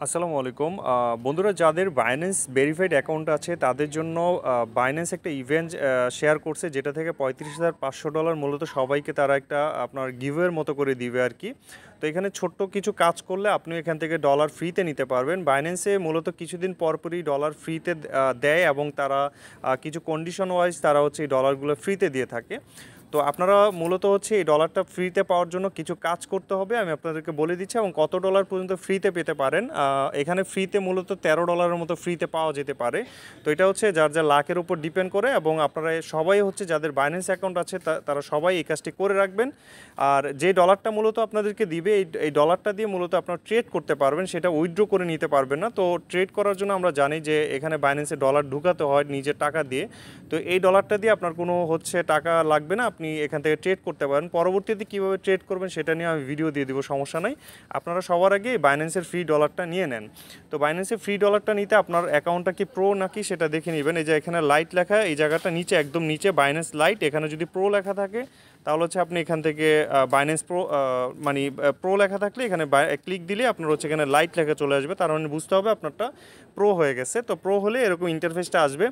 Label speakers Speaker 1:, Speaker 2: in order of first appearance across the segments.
Speaker 1: আসসালামু আলাইকুম বন্ধুরা, যাদের বাইন্যান্স ভেরিফাইড অ্যাকাউন্ট আছে তাদের জন্য বাইন্যান্স একটা ইভেন্ট শেয়ার করছে, যেটা থেকে $35,500 মূলত সবাইকে তারা একটা আপনার গিভওয়ের মতো করে দিবে আর কি। তো এখানে ছোট্ট কিছু কাজ করলে আপনি এখান থেকে ডলার ফ্রিতে নিতে পারবেন। বাইন্যান্সে মূলত কিছুদিন পরপরই ডলার ফ্রিতে দেয় এবং তারা কিছু কন্ডিশন ওয়াইজ তারা হচ্ছে এই ডলারগুলো ফ্রিতে দিয়ে থাকে। তো আপনারা মূলত হচ্ছে এই ডলারটা ফ্রিতে পাওয়ার জন্য কিছু কাজ করতে হবে, আমি আপনাদেরকে বলে দিচ্ছি, এবং কত ডলার পর্যন্ত ফ্রিতে পেতে পারেন। এখানে ফ্রিতে মূলত $13 মতো ফ্রিতে পাওয়া যেতে পারে। তো এটা হচ্ছে যার যা লাকের উপর ডিপেন্ড করে, এবং আপনারা সবাই হচ্ছে যাদের বাইন্যান্স অ্যাকাউন্ট আছে তারা সবাই এই কাজটি করে রাখবেন। আর যে ডলারটা মূলত আপনাদেরকে দিবে এই ডলারটা দিয়ে মূলত আপনারা ট্রেড করতে পারবেন, সেটা উইথড্র করে নিতে পারবেন না। তো ট্রেড করার জন্য আমরা জানি যে এখানে বাইন্যান্সে ডলার ঢুকাতে হয় নিজের টাকা দিয়ে। তো এই ডলারটা দিয়ে আপনার কোনো হচ্ছে টাকা লাগবে না, আপনি এখান থেকে ট্রেড করতে পারেন। পরবর্তীতে কীভাবে ট্রেড করবেন সেটা নিয়ে আমি ভিডিও দিয়ে দেবো, সমস্যা নাই। আপনারা সবার আগে বাইন্যান্সের ফ্রি ডলারটা নিয়ে নেন। তো বাইন্যান্সের ফ্রি ডলারটা নিতে আপনার অ্যাকাউন্টটা কি প্রো নাকি সেটা দেখে নেবেন। এই যে এখানে লাইট লেখা, এই জায়গাটা নিচে একদম নিচে বাইন্যান্স লাইট, এখানে যদি প্রো লেখা থাকে তাহলে হচ্ছে আপনি এখান থেকে বাইন্যান্স প্রো মানে প্রো লেখা থাকলে এখানে ক্লিক দিলে আপনার হচ্ছে এখানে লাইট লেখা চলে আসবে, তার মানে বুঝতে হবে আপনারটা প্রো হয়ে গেছে। তো প্রো হলে এরকম ইন্টারফেসটা আসবে।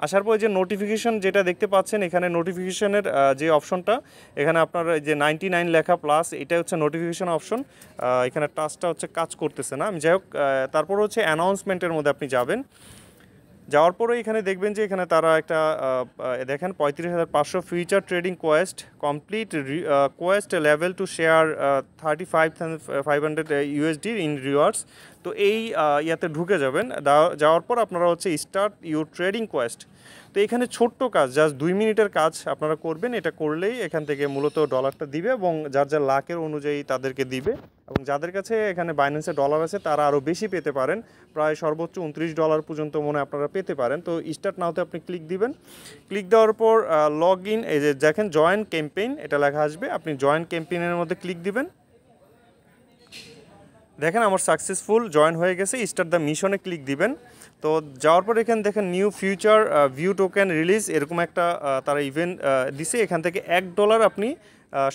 Speaker 1: আসার পর যে নোটিফিকেশন যেটা দেখতে পাচ্ছেন, এখানে নোটিফিকেশনের যে অপশনটা, এখানে আপনার যে 99 লেখা প্লাস, এটা হচ্ছে নোটিফিকেশন অপশন। এখানে টাচটা হচ্ছে কাজ করতেছে না, আমি যাই হোক। তারপর হচ্ছে অ্যানাউন্সমেন্টের মধ্যে আপনি যাবেন। যাওয়ার পরে এখানে দেখবেন যে এখানে তারা একটা দেখেন 35,500 future trading Quest complete Quest level to share 35,500 USD in rewards. তো এই ইয়াতে ঢুকে যাবেন। যাওয়ার পর আপনারা হচ্ছে স্টার্ট ইউর ট্রেডিং কোয়েস্ট। তো এখানে ছোট্ট কাজ, জাস্ট 2 মিনিটের কাজ আপনারা করবেন। এটা করলেই এখান থেকে মূলত ডলারটা দিবে, এবং যার যার লাকের অনুযায়ী তাদেরকে দিবে। এবং যাদের কাছে এখানে বাইন্যান্সে ডলার আছে তারা আরও বেশি পেতে পারেন, প্রায় সর্বোচ্চ $29 পর্যন্ত মনে আপনারা পেতে পারেন। তো স্টার্ট নাওতে আপনি ক্লিক দিবেন। ক্লিক দেওয়ার পর লগ ইন, এই যে দেখেন জয়েন ক্যাম্পেইন এটা লেখা আসবে, আপনি জয়েন ক্যাম্পেইনের মধ্যে ক্লিক দিবেন। দেখেন আমার সাকসেসফুল জয়েন হয়ে গেছে। স্টার্ট দ্য মিশনে ক্লিক দিবেন। তো যাওয়ার পর এখানে দেখেন new future view token release, এরকম একটা তারা ইভেন্ট দিছে। এখান থেকে $1 আপনি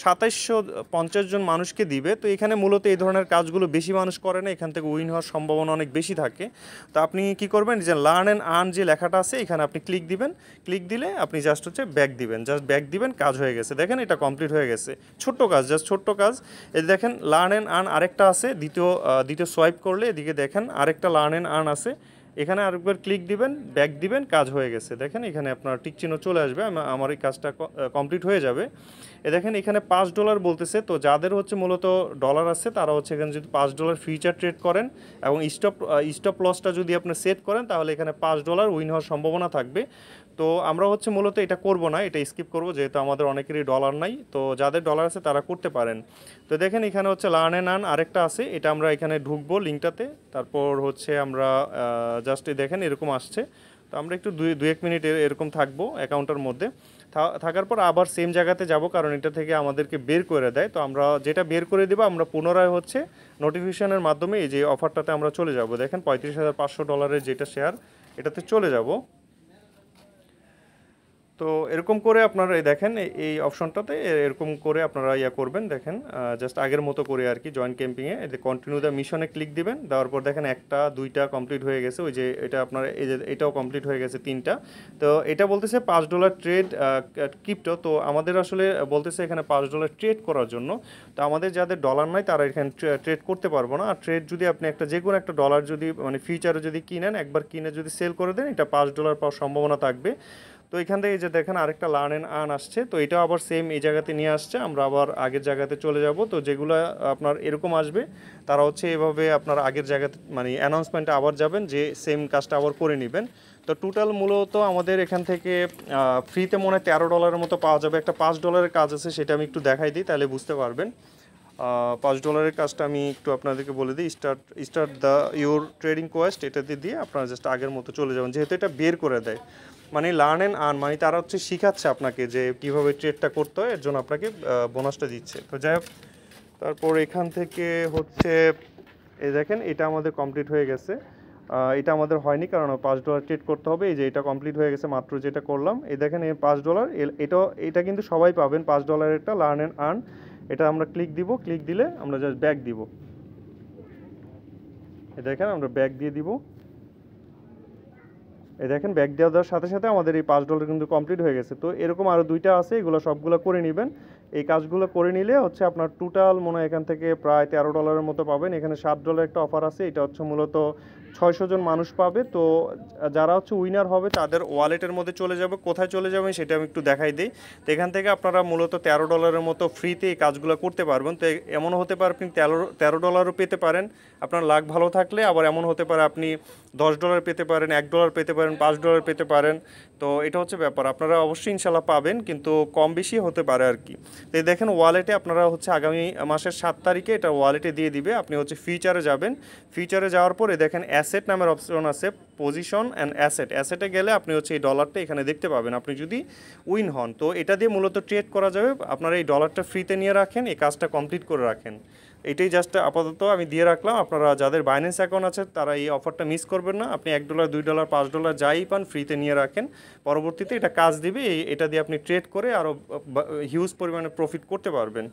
Speaker 1: 2750 জন মানুষকে দিবে। তো এখানে মূলত এই ধরনের কাজগুলো বেশি মানুষ করে না, এখান থেকে উইন হওয়ার সম্ভাবনা অনেক বেশি থাকে। তো আপনি কি করবেন, যে লার্ন অ্যান্ড আর্ন যে লেখাটা আছে এখানে আপনি ক্লিক দিবেন। ক্লিক দিলে আপনি জাস্ট হচ্ছে ব্যাক দিবেন, জাস্ট ব্যাক দিবেন, কাজ হয়ে গেছে। দেখেন এটা কমপ্লিট হয়ে গেছে। ছোট্ট কাজ, জাস্ট ছোট্ট কাজ। এই দেখেন লার্ন অ্যান্ড আর্ন আরেকটা আছে, দ্বিতীয় সোয়াইপ করলে এদিকে দেখেন আরেকটা লার্ন অ্যান্ড আর্ন আছে। এখানে আরেকবার ক্লিক দিবেন, ব্যাক দিবেন, কাজ হয়ে গেছে। দেখেন এখানে আপনার টিক চিহ্ন চলে আসবে, আমার এই কাজটা কমপ্লিট হয়ে যাবে। দেখেন এখানে $5 বলতেছে। তো যাদের হচ্ছে মূলত ডলার আছে তারা হচ্ছে এখানে যদি $5 ফিউচার ট্রেড করেন এবং স্টপ লসটা যদি আপনি সেট করেন, তাহলে এখানে $5 উইন হওয়ার সম্ভাবনা থাকবে। তো আমরা হচ্ছে মূলত এটা করব না, এটা স্কিপ করব, যেহেতু আমাদের অনেকেরই ডলার নাই। তো যাদের ডলার আছে তারা করতে পারেন। তো দেখেন এখানে হচ্ছে লার্ন অ্যান্ড আর্ন আরেকটা আছে, এটা আমরা এখানে ঢুকবো লিঙ্কটাতে। তারপর হচ্ছে আমরা জাস্ট দেখেন এরকম আসছে। তো আমরা একটু 2-1 মিনিট এরকম থাকবো অ্যাকাউন্টের মধ্যে। থাকার পর আবার সেম জায়গাতে যাব, কারণ এটা থেকে আমাদেরকে বের করে দেয়। তো আমরা যেটা বের করে দেবো আমরা পুনরায় হচ্ছে নোটিফিকেশনের মাধ্যমে এই যে অফারটাতে আমরা চলে যাব। দেখেন $35,500 যেটা শেয়ার, এটাতে চলে যাব। তো এরকম করে আপনারা দেখেন এই অপশনটাতে এরকম করে আপনারা করবেন। দেখেন জাস্ট আগের মতো করে আর কি জয়েন ক্যাম্পিংয়ে কন্টিনিউ দ্য মিশনে ক্লিক দিবেন। দেওয়ার পর দেখেন 1টা 2টা কমপ্লিট হয়ে গেছে। ওই যে এটা আপনার এই যে এটাও কমপ্লিট হয়ে গেছে 3টা। তো এটা বলতেছে $5 ট্রেড ক্রিপ্টো। তো আমাদের আসলে বলতেছে এখানে $5 ট্রেড করার জন্য। তো আমাদের যাদের ডলার নাই তারা এখানে ট্রেড করতে পারবো না। আর ট্রেড যদি আপনি যে কোনো একটা ডলার যদি মানে ফিউচারে যদি কিনেন, একবার কিনে যদি সেল করে দেন, এটা $5 পাওয়ার সম্ভাবনা থাকবে। তো এখান থেকে যে দেখেন আরেকটা লার্ন অ্যান্ড আর্ন আসছে। তো এটাও আবার সেম এই জায়গাতে নিয়ে আসছে, আমরা আবার আগের জায়গাতে চলে যাব। তো যেগুলো আপনার এরকম আসবে তারা হচ্ছে এভাবে আপনার আগের জায়গাতে মানে অ্যানাউন্সমেন্টে আবার যাবেন, যে সেম কাজটা আবার করে নেবেন। তো টোটাল মূলত আমাদের এখান থেকে ফ্রিতে মনে হয় $13 মতো পাওয়া যাবে। একটা $5 কাজ আছে, সেটা আমি একটু দেখাই দিই, তাহলে বুঝতে পারবেন। $5 কাজটা আমি একটু আপনাদেরকে বলে দিই। Start the your trading Quest, এটাতে দিয়ে আপনারা জাস্ট আগের মতো চলে যাবেন, যেহেতু এটা বের করে দেয়। মানে লার্ন অ্যান্ড আর্ন মানে তারা হচ্ছে শিখাচ্ছে আপনাকে যে কীভাবে ট্রেডটা করতে হয়, এর জন্য আপনাকে বোনাসটা দিচ্ছে। তো যাই হোক, তারপর এখান থেকে হচ্ছে এই দেখেন এটা আমাদের কমপ্লিট হয়ে গেছে। এটা আমাদের হয়নি, কারণ $5 ট্রেড করতে হবে। এই যে এটা কমপ্লিট হয়ে গেছে মাত্র যেটা করলাম। এই দেখেন এই $5 এটা কিন্তু সবাই পাবেন। $5 লার্ন অ্যান্ড আর্ন, এটা আমরা ক্লিক দিব। ক্লিক দিলে আমরা জাস্ট ব্যাক দিব। এই দেখেন আমরা ব্যাক দিয়ে দিব। এই দেখেন ব্যাক দেওয়ার সাথে সাথে আমাদের এই $5 কিন্তু কমপ্লিট হয়ে গেছে। তো এরকম আরও 2টা আছে, এগুলো সবগুলো করে নেবেন। এই কাজগুলো করে নিলে হচ্ছে আপনার টোটাল মনে হয় এখান থেকে প্রায় $13 মতো পাবেন। এখানে $7 একটা অফার আছে, এটা হচ্ছে মূলত 600 জন মানুষ পাবে। তো যারা হচ্ছে উইনার হবে তাদের ওয়ালেটের মধ্যে চলে যাবে। কোথায় চলে যাবে সেটা আমি একটু দেখাই দিই। তো এখান থেকে আপনারা মূলত $13 মতো ফ্রিতে এই কাজগুলো করতে পারবেন। তো এমন হতে পারে আপনি $13 পেতে পারেন আপনার লাক ভালো থাকলে, আবার এমন হতে পারে আপনি $10 পেতে পারেন, $1 পেতে পারেন, $5 পেতে পারেন। তো এটা হচ্ছে ব্যাপার, আপনারা অবশ্যই ইনশাল্লাহ পাবেন, কিন্তু কম বেশি হতে পারে আর কি। তো এই দেখেন ওয়ালেটে আপনারা হচ্ছে আগামী মাসের 7 তারিখে এটা ওয়ালেটে দিয়ে দিবে। আপনি হচ্ছে ফিচারে যাবেন, ফিচারে যাওয়ার পরে দেখেন অ্যাসেট নামের অপশন আছে, পজিশন অ্যান্ড অ্যাসেট। অ্যাসেটে গেলে আপনি হচ্ছে এই ডলারটা এখানে দেখতে পাবেন আপনি যদি উইন হন। তো এটা দিয়ে মূলত ট্রেড করা যাবে। আপনারা এই ডলারটা ফ্রিতে নিয়ে রাখেন, এই কাজটা কমপ্লিট করে রাখেন। এটাই জাস্ট আপাতত আমি দিয়ে রাখলাম। আপনারা যাদের বাইন্যান্স অ্যাকাউন্ট আছে তারা এই অফারটা মিস করবেন না। আপনি $1, $2, $5 যাই পান ফ্রিতে নিয়ে রাখেন, পরবর্তীতে এটা কাজ দিবে। এটা দিয়ে আপনি ট্রেড করে আরও হিউজ পরিমাণে প্রফিট করতে পারবেন।